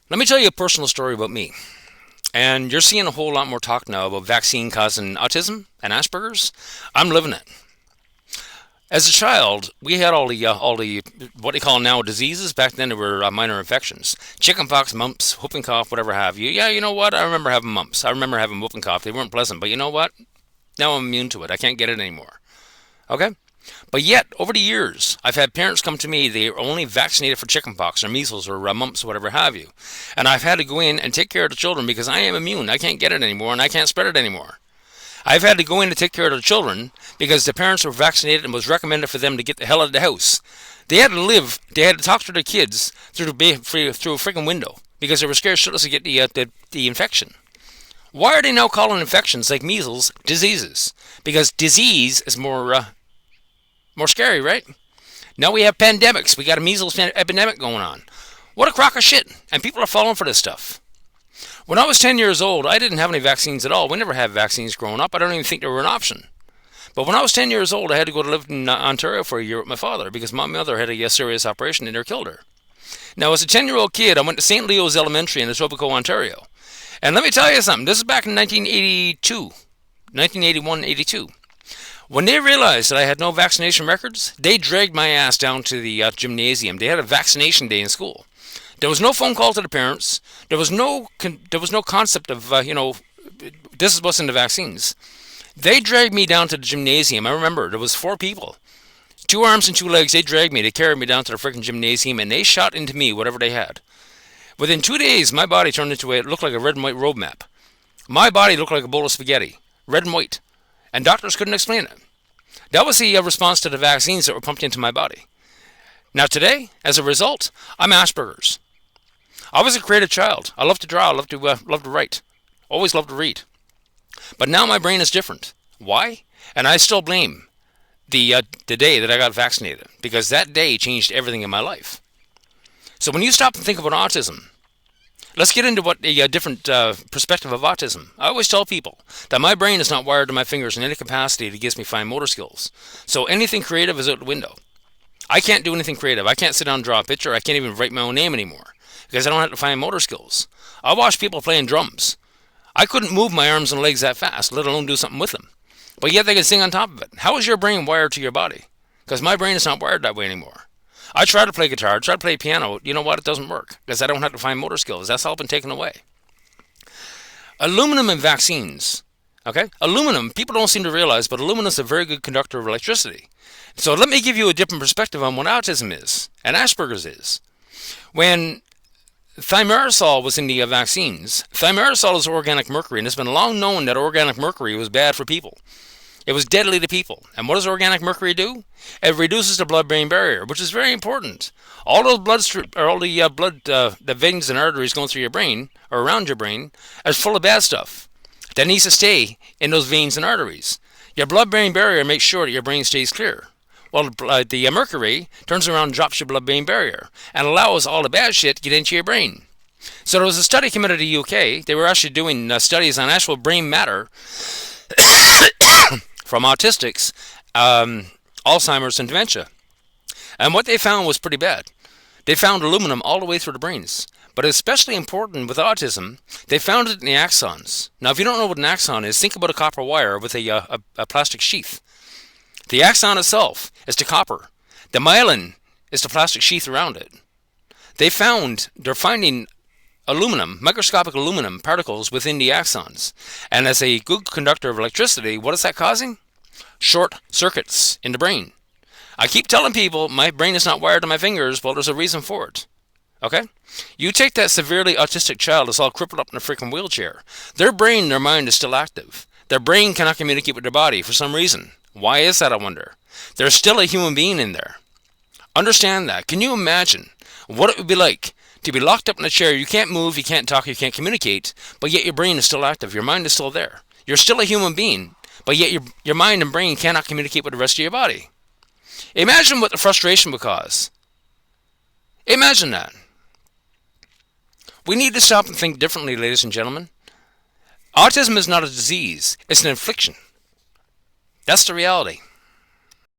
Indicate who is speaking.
Speaker 1: Let me tell you a personal story about me. And you're seeing a whole lot more talk now about vaccine causing autism and Aspergers. I'm living it. As a child, we had all the what they call now diseases. Back then, they were minor infections: chickenpox, mumps, whooping cough, whatever have you. Yeah, you know what? I remember having mumps. I remember having whooping cough. They weren't pleasant, but you know what? Now I'm immune to it. I can't get it anymore. Okay. But yet, over the years, I've had parents come to me, they are only vaccinated for chickenpox or measles or mumps, or whatever have you. And I've had to go in and take care of the children because I am immune. I can't get it anymore and I can't spread it anymore. I've had to go in to take care of the children because the parents were vaccinated and was recommended for them to get the hell out of the house. They had to talk to their kids through a freaking window because they were scared shitless to get the infection. Why are they now calling infections like measles diseases? Because disease is more scary, right? Now we have pandemics. We got a measles epidemic going on. What a crock of shit. And people are falling for this stuff. When I was 10 years old, I didn't have any vaccines at all. We never had vaccines growing up. I don't even think they were an option. But when I was 10 years old, I had to go to live in Ontario for a year with my father because my mother had a serious operation and they killed her. Now, as a 10-year-old kid, I went to St. Leo's Elementary in Etobicoke, Ontario. And let me tell you something. This is back in 1982, 1981, 82. When they realized that I had no vaccination records, they dragged my ass down to the gymnasium. They had a vaccination day in school. There was no phone call to the parents. There was no concept of this is what's in the vaccines. They dragged me down to the gymnasium. I remember there was four people, 2 arms and 2 legs. They dragged me. They carried me down to the freaking gymnasium and they shot into me whatever they had. Within 2 days, my body turned into it looked like a red and white road map. My body looked like a bowl of spaghetti, red and white, and doctors couldn't explain it. That was the response to the vaccines that were pumped into my body. Now today, as a result, I'm Asperger's. I was a creative child. I love to draw. I love to write. Always loved to read. But now my brain is different. Why? And I still blame the day that I got vaccinated because that day changed everything in my life. So when you stop and think about autism, let's get into what a different perspective of autism. I always tell people that my brain is not wired to my fingers in any capacity that gives me fine motor skills. So anything creative is out the window. I can't do anything creative. I can't sit down and draw a picture. I can't even write my own name anymore because I don't have the fine motor skills. I watch people playing drums. I couldn't move my arms and legs that fast, let alone do something with them. But yet they can sing on top of it. How is your brain wired to your body? Because my brain is not wired that way anymore. I try to play guitar, try to play piano. You know what? It doesn't work because I don't have to find motor skills. That's all been taken away. Aluminum in vaccines. Okay? Aluminum, people don't seem to realize, but aluminum is a very good conductor of electricity. So let me give you a different perspective on what autism is and Asperger's is. When thimerosal was in the vaccines, thimerosal is organic mercury, and it's been long known that organic mercury was bad for people. It was deadly to people. And what does organic mercury do? It reduces the blood-brain barrier, which is very important. All those the veins and arteries going through your brain or around your brain are full of bad stuff that needs to stay in those veins and arteries. Your blood-brain barrier makes sure that your brain stays clear. Well, the mercury turns around and drops your blood-brain barrier and allows all the bad shit to get into your brain. So there was a study coming out of the UK. They were actually doing studies on actual brain matter from autistics, Alzheimer's, and dementia. And what they found was pretty bad. They found aluminum all the way through the brains. But especially important with autism, they found it in the axons. Now, if you don't know what an axon is, think about a copper wire with a plastic sheath. The axon itself is the copper. The myelin is the plastic sheath around it. They're finding aluminum, microscopic aluminum particles within the axons. And as a good conductor of electricity, what is that causing? Short circuits in the brain. I keep telling people my brain is not wired to my fingers. Well, there's a reason for it. Okay? You take that severely autistic child that's all crippled up in a freaking wheelchair. Their brain, their mind is still active. Their brain cannot communicate with their body for some reason. Why is that, I wonder? There's still a human being in there. Understand that. Can you imagine what it would be like to be locked up in a chair? You can't move, you can't talk, you can't communicate, but yet your brain is still active. Your mind is still there. You're still a human being, but yet your mind and brain cannot communicate with the rest of your body. Imagine what the frustration would cause. Imagine that. We need to stop and think differently, ladies and gentlemen. Autism is not a disease, it's an affliction. That's the reality.